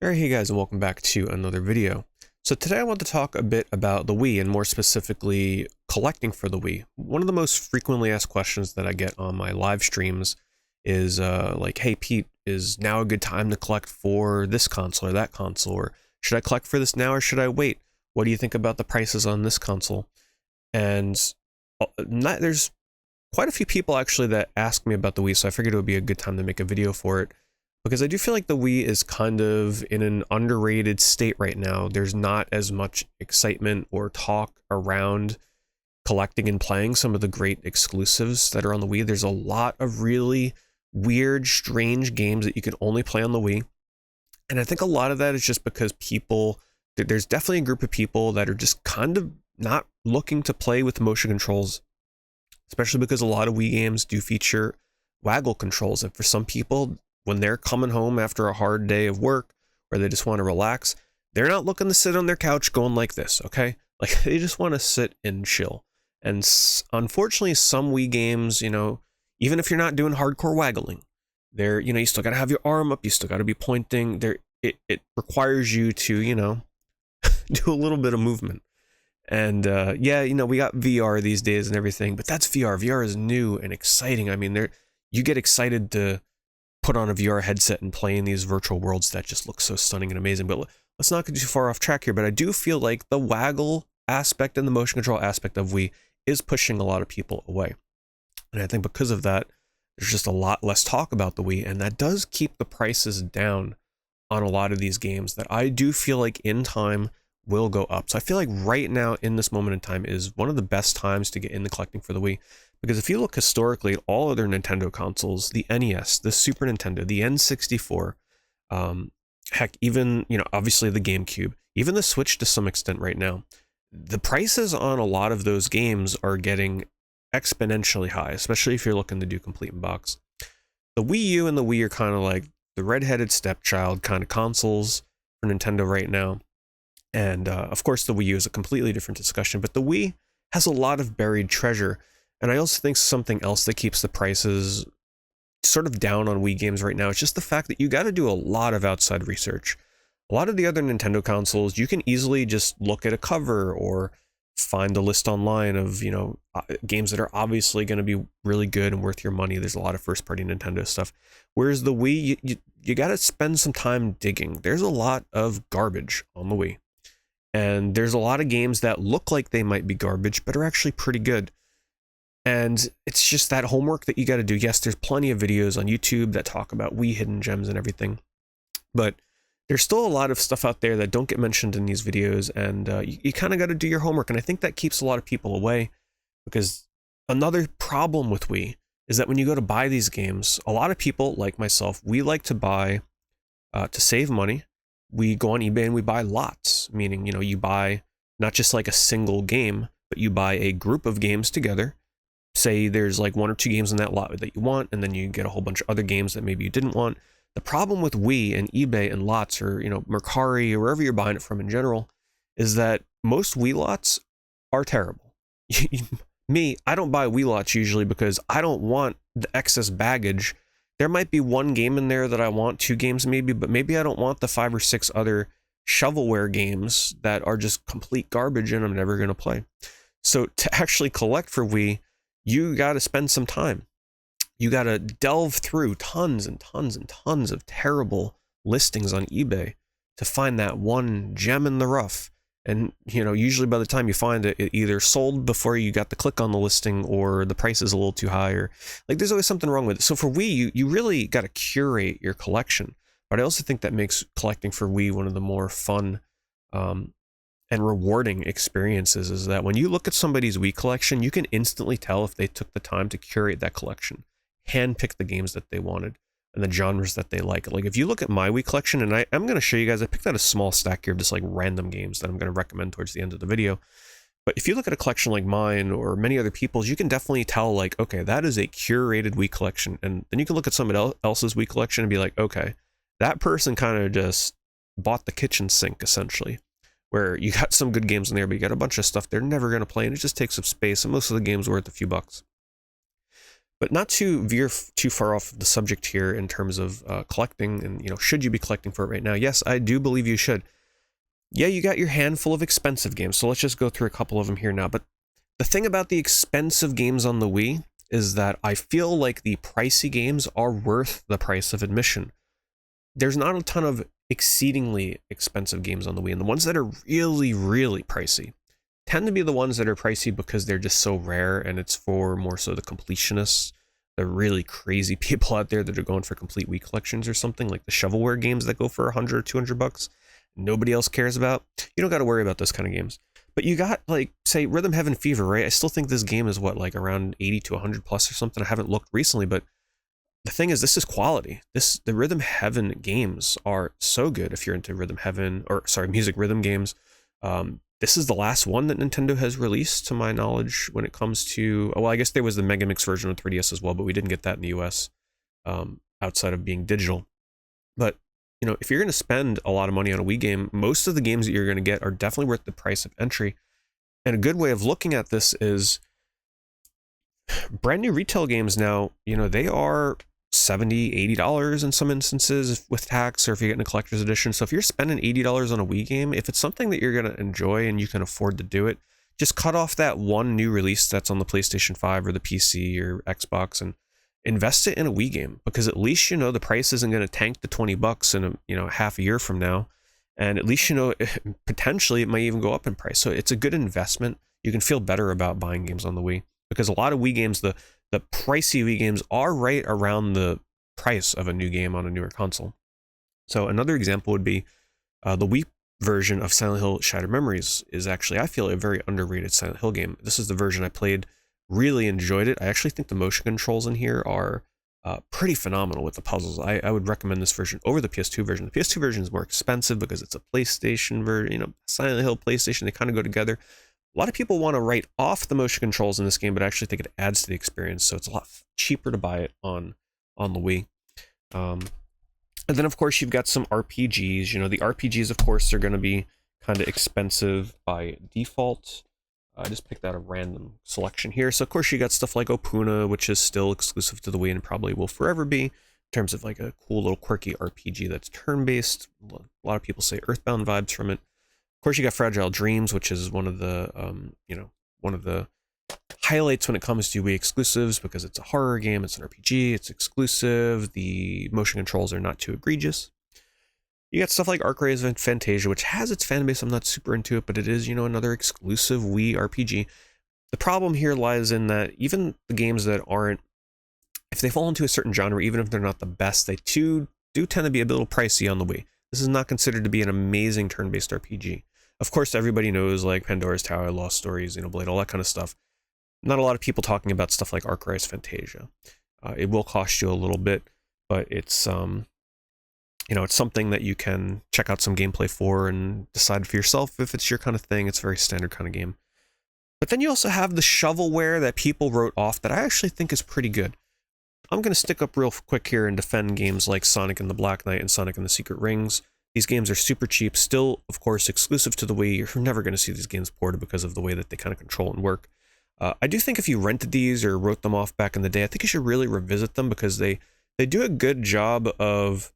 Alright, hey guys, and welcome back to another video. So today I want to talk a bit about the Wii, and more specifically, collecting for the Wii. One of the most frequently asked questions that I get on my live streams is like, hey Pete, is now a good time to collect for this console or that console? Or should I collect for this now or should I wait? What do you think about the prices on this console? And there's quite a few people actually that ask me about the Wii, so I figured it would be a good time to make a video for it. Because I do feel like the Wii is kind of in an underrated state right now. There's not as much excitement or talk around collecting and playing some of the great exclusives that are on the Wii. There's a lot of really weird, strange games that you can only play on the Wii. And I think a lot of that is just because there's definitely a group of people that are just kind of not looking to play with motion controls, especially because a lot of Wii games do feature waggle controls. And for some people, when they're coming home after a hard day of work or they just want to relax, they're not looking to sit on their couch going like this, okay? Like, they just want to sit and chill. And unfortunately, some Wii games, even if you're not doing hardcore waggling, you still got to have your arm up, you still got to be pointing. It requires you to, do a little bit of movement. And yeah, we got VR these days and everything, but that's VR. VR is new and exciting. I mean, you get excited to put on a VR headset and play in these virtual worlds that just look so stunning and amazing. But let's not get too far off track here. But I do feel like the waggle aspect and the motion control aspect of Wii is pushing a lot of people away. And I think because of that, there's just a lot less talk about the Wii, and that does keep the prices down on a lot of these games that I do feel like in time will go up. So I feel like right now in this moment in time is one of the best times to get into collecting for the Wii. Because if you look historically at all other Nintendo consoles, the NES, the Super Nintendo, the N64, heck, even, obviously the GameCube, even the Switch to some extent right now, the prices on a lot of those games are getting exponentially high, especially if you're looking to do complete in box. The Wii U and the Wii are kind of like the redheaded stepchild kind of consoles for Nintendo right now. And of course, the Wii U is a completely different discussion, but the Wii has a lot of buried treasure. And I also think something else that keeps the prices sort of down on Wii games right now is just the fact that you got to do a lot of outside research. A lot of the other Nintendo consoles, you can easily just look at a cover or find a list online of, games that are obviously going to be really good and worth your money. There's a lot of first-party Nintendo stuff. Whereas the Wii, you got to spend some time digging. There's a lot of garbage on the Wii. And there's a lot of games that look like they might be garbage, but are actually pretty good. And it's just that homework that you got to do. Yes, there's plenty of videos on YouTube that talk about Wii hidden gems and everything, but there's still a lot of stuff out there that don't get mentioned in these videos, and you kind of got to do your homework. And I think that keeps a lot of people away, because another problem with Wii is that when you go to buy these games, a lot of people, like myself, we like to buy to save money. We go on eBay and we buy lots, meaning, you buy not just like a single game, but you buy a group of games together. Say there's like one or two games in that lot that you want, and then you get a whole bunch of other games that maybe you didn't want. The problem with Wii and eBay and lots, or Mercari, or wherever you're buying it from in general, is that most Wii lots are terrible. Me, I don't buy Wii lots usually because I don't want the excess baggage. There might be one game in there that I want, two games maybe, but maybe I don't want the 5 or 6 other shovelware games that are just complete garbage and I'm never going to play. So to actually collect for Wii, you got to spend some time. You got to delve through tons and tons and tons of terrible listings on eBay to find that one gem in the rough. And, usually by the time you find it, it either sold before you got the click on the listing, or the price is a little too high, or like there's always something wrong with it. So for Wii, you really got to curate your collection. But I also think that makes collecting for Wii one of the more fun and rewarding experiences, is that when you look at somebody's Wii collection, you can instantly tell if they took the time to curate that collection, handpick the games that they wanted and the genres that they like. Like if you look at my Wii collection, and I'm going to show you guys, I picked out a small stack here of just like random games that I'm going to recommend towards the end of the video. But if you look at a collection like mine or many other people's, you can definitely tell like, okay, that is a curated Wii collection. And then you can look at somebody else's Wii collection and be like, okay, that person kind of just bought the kitchen sink essentially, where you got some good games in there, but you got a bunch of stuff they're never going to play, and it just takes up space, and most of the games worth a few bucks. But not to veer too far off the subject here in terms of collecting and, should you be collecting for it right now? Yes, I do believe you should. Yeah, you got your handful of expensive games, so let's just go through a couple of them here now. But the thing about the expensive games on the Wii is that I feel like the pricey games are worth the price of admission. There's not a ton of exceedingly expensive games on the Wii, and the ones that are really, really pricey tend to be the ones that are pricey because they're just so rare, and it's for more so the completionists, the really crazy people out there that are going for complete Wii collections or something, like the shovelware games that go for 100 or 200 bucks. Nobody else cares about. You don't got to worry about those kind of games. But you got, like, say, Rhythm Heaven Fever, right? I still think this game is what, like around 80 to 100 plus or something. I haven't looked recently, but the thing is, this is quality. The Rhythm Heaven games are so good if you're into Rhythm Heaven, or sorry, music rhythm games. This is the last one that Nintendo has released, to my knowledge, when it comes to, well, I guess there was the Mega Mix version of 3DS as well, but we didn't get that in the US, outside of being digital. But, if you're going to spend a lot of money on a Wii game, most of the games that you're going to get are definitely worth the price of entry. And a good way of looking at this is brand new retail games now, they are $70, $80 in some instances with tax, or if you're getting a collector's edition. So if you're spending $80 on a Wii game, if it's something that you're going to enjoy and you can afford to do it, just cut off that one new release that's on the PlayStation 5 or the PC or Xbox and invest it in a Wii game, because at least the price isn't going to tank to $20 in half a year from now, and at least potentially it might even go up in price. So it's a good investment. You can feel better about buying games on the Wii, because a lot of Wii games, the pricey Wii games, are right around the price of a new game on a newer console. So another example would be the Wii version of Silent Hill Shattered Memories is actually, I feel, a very underrated Silent Hill game. This is the version I played, really enjoyed it. I actually think the motion controls in here are pretty phenomenal with the puzzles. I would recommend this version over the PS2 version. The PS2 version is more expensive because it's a PlayStation version, Silent Hill, PlayStation, they kind of go together. A lot of people want to write off the motion controls in this game, but I actually think it adds to the experience, so it's a lot cheaper to buy it on the Wii. And then, of course, you've got some RPGs. The RPGs, of course, are going to be kind of expensive by default. I just picked out a random selection here. So, of course, you got stuff like Opuna, which is still exclusive to the Wii and probably will forever be, in terms of like a cool little quirky RPG that's turn-based. A lot of people say Earthbound vibes from it. Of course, you got Fragile Dreams, which is one of the, one of the highlights when it comes to Wii exclusives, because it's a horror game, it's an RPG, it's exclusive, the motion controls are not too egregious. You got stuff like Arc-Rays and Fantasia, which has its fan base. I'm not super into it, but it is, another exclusive Wii RPG. The problem here lies in that even the games that aren't, if they fall into a certain genre, even if they're not the best, they do tend to be a little pricey on the Wii. This is not considered to be an amazing turn-based RPG. Of course, everybody knows like Pandora's Tower, Lost Stories, Blade, all that kind of stuff. Not a lot of people talking about stuff like Arc-Rays Fantasia. It will cost you a little bit, but it's it's something that you can check out some gameplay for and decide for yourself if it's your kind of thing. It's a very standard kind of game. But then you also have the shovelware that people wrote off that I actually think is pretty good. I'm going to stick up real quick here and defend games like Sonic and the Black Knight and Sonic and the Secret Rings. These games are super cheap, still, of course, exclusive to the Wii. You're never going to see these games ported because of the way that they kind of control and work. I do think if you rented these or wrote them off back in the day, I think you should really revisit them, because they do a good job of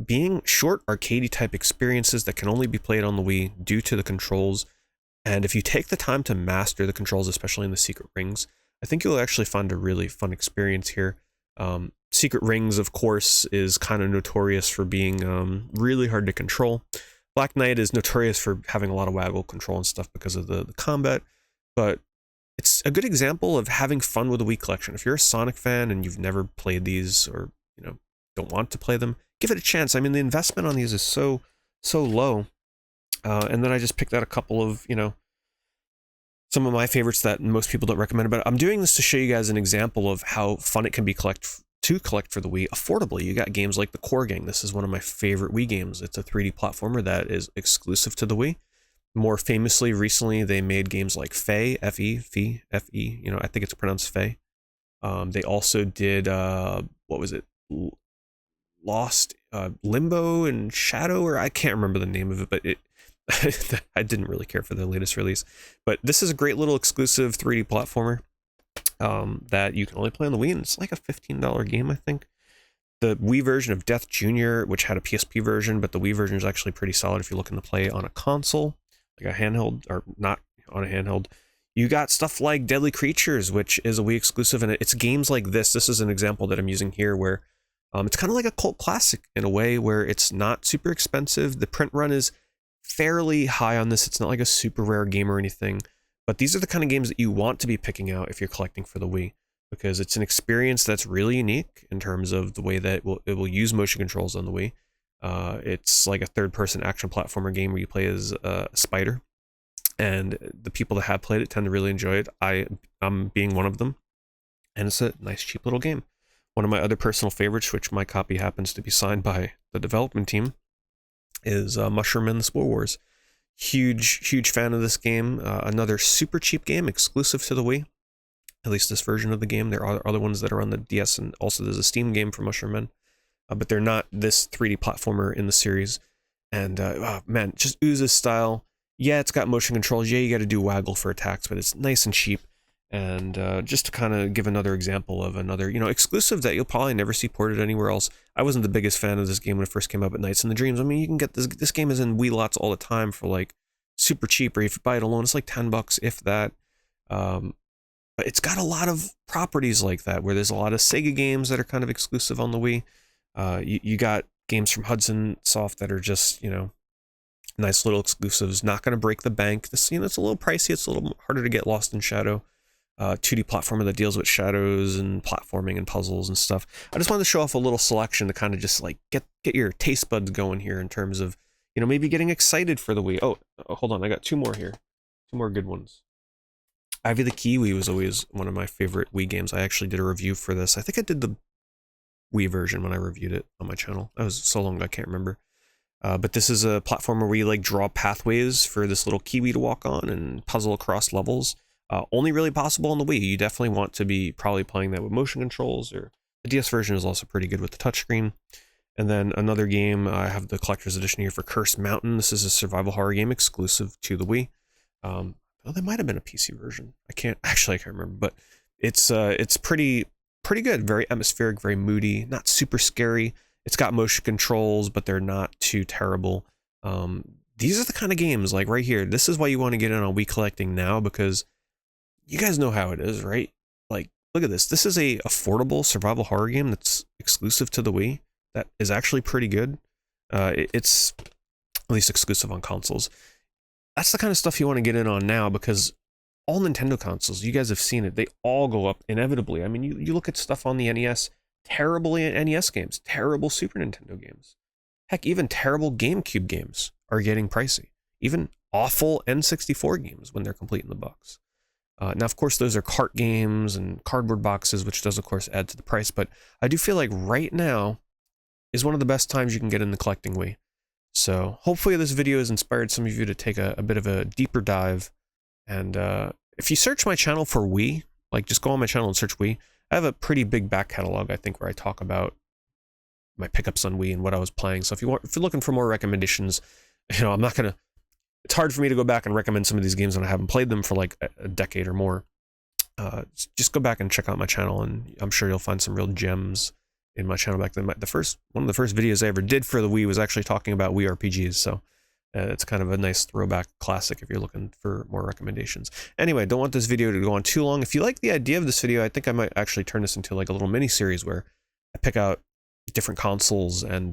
being short arcadey type experiences that can only be played on the Wii due to the controls. And if you take the time to master the controls, especially in the Secret Rings, I think you'll actually find a really fun experience here. Secret Rings, of course, is kind of notorious for being really hard to control. Black Knight is notorious for having a lot of waggle control and stuff because of the combat, but it's a good example of having fun with a Wii collection. If you're a Sonic fan and you've never played these, or don't want to play them, give it a chance. I mean, the investment on these is so low. And then I just picked out a couple of some of my favorites that most people don't recommend. But I'm doing this to show you guys an example of how fun it can be to collect for the Wii affordably. You got games like the Core Gang. This is one of my favorite Wii games. It's a 3D platformer that is exclusive to the Wii. More famously, recently, they made games like Fe, F-E, I think it's pronounced Fe. They also did, what was it? Lost, Limbo and Shadow, or I can't remember the name of it, but I didn't really care for the latest release. But this is a great little exclusive 3D platformer. that you can only play on the Wii, and it's like a $15 game, I think. The Wii version of Death Jr., which had a PSP version, but the Wii version is actually pretty solid if you're looking to play on a console, like a handheld, or not on a handheld. You got stuff like Deadly Creatures, which is a Wii exclusive, and it's games like this. This is an example that I'm using here where it's kind of like a cult classic in a way where it's not super expensive. The print run is fairly high on this. It's not like a super rare game or anything, but these are the kind of games that you want to be picking out if you're collecting for the Wii, because it's an experience that's really unique in terms of the way that it will use motion controls on the Wii. It's like a third-person action platformer game where you play as a spider, and the people that have played it tend to really enjoy it. I'm being one of them, and it's a nice, cheap little game. One of my other personal favorites, which my copy happens to be signed by the development team, is Mushroom and the Spore Wars. Huge fan of this game. Another super cheap game, exclusive to the Wii. At least this version of the game. There are other ones that are on the DS, and also there's a Steam game for Mushroom Men, but they're not this 3D platformer in the series. And oh, man, just oozes style. Yeah, it's got motion controls. Yeah, you got to do waggle for attacks, but it's nice and cheap. And just to kind of give another example of another, exclusive that you'll probably never see ported anywhere else. I wasn't the biggest fan of this game when it first came out, but Nights in the Dreams. I mean, you can get this game is in Wii lots all the time for like super cheap, or if you buy it alone, it's like $10, if that. But it's got a lot of properties like that, where there's a lot of Sega games that are kind of exclusive on the Wii. You got games from Hudson Soft that are just, nice little exclusives, not going to break the bank. This, it's a little pricey. It's a little harder to get lost in shadow. 2D platformer that deals with shadows and platforming and puzzles and stuff. I just wanted to show off a little selection to kind of just like get your taste buds going here in terms of, maybe getting excited for the Wii. Oh, hold on. I got two more here. Two more good ones. Ivy the Kiwi was always one of my favorite Wii games. I actually did a review for this. I think I did the Wii version when I reviewed it on my channel. That was so long ago, I can't remember. But this is a platformer where you like draw pathways for this little kiwi to walk on and puzzle across levels. Only really possible on the Wii. You definitely want to be probably playing that with motion controls, or the DS version is also pretty good with the touchscreen. And then another game, I have the collector's edition here for Cursed Mountain. This is a survival horror game exclusive to the Wii. Oh, there might have been a PC version. I can't remember, but it's pretty good. Very atmospheric, very moody, not super scary. It's got motion controls, but they're not too terrible. These are the kind of games like right here. This is why you want to get in on Wii Collecting now, because you guys know how it is, right? Like, look at this. This is a affordable survival horror game that's exclusive to the Wii. That is actually pretty good. It's at least exclusive on consoles. That's the kind of stuff you want to get in on now, because all Nintendo consoles, you guys have seen it, they all go up inevitably. I mean, you look at stuff on the NES, terrible NES games, terrible Super Nintendo games. Heck, even terrible GameCube games are getting pricey. Even awful N64 games when they're complete in the box. Now, of course, those are cart games and cardboard boxes, which does, of course, add to the price. But I do feel like right now is one of the best times you can get into collecting Wii. So hopefully this video has inspired some of you to take a bit of a deeper dive. And if you search my channel for Wii, like just go on my channel and search Wii, I have a pretty big back catalog, I think, where I talk about my pickups on Wii and what I was playing. So if you're looking for more recommendations, I'm not going to, it's hard for me to go back and recommend some of these games when I haven't played them for like a decade or more. Just go back and check out my channel, and I'm sure you'll find some real gems in my channel back then. One of the first videos I ever did for the Wii was actually talking about Wii RPGs, so it's kind of a nice throwback classic if you're looking for more recommendations. Anyway, don't want this video to go on too long. If you like the idea of this video, I think I might actually turn this into like a little mini series where I pick out different consoles and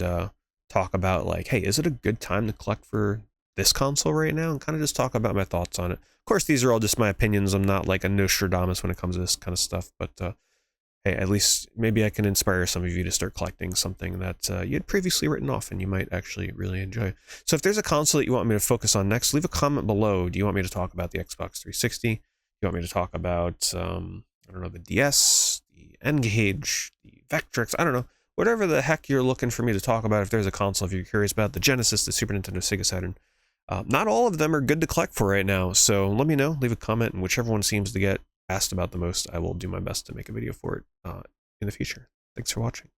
talk about like, hey, is it a good time to collect for this console right now, and kind of just talk about my thoughts on it. Of course, these are all just my opinions. I'm not like a Nostradamus when it comes to this kind of stuff, but hey, at least maybe I can inspire some of you to start collecting something that you had previously written off and you might actually really enjoy. So if there's a console that you want me to focus on next, leave a comment below. Do you want me to talk about the Xbox 360? Do you want me to talk about, I don't know, the DS, the N-Gage, the Vectrex? I don't know. Whatever the heck you're looking for me to talk about, if there's a console, if you're curious about the Genesis, the Super Nintendo, Sega Saturn. Not all of them are good to collect for right now, so let me know. Leave a comment, and whichever one seems to get asked about the most, I will do my best to make a video for it in the future. Thanks for watching.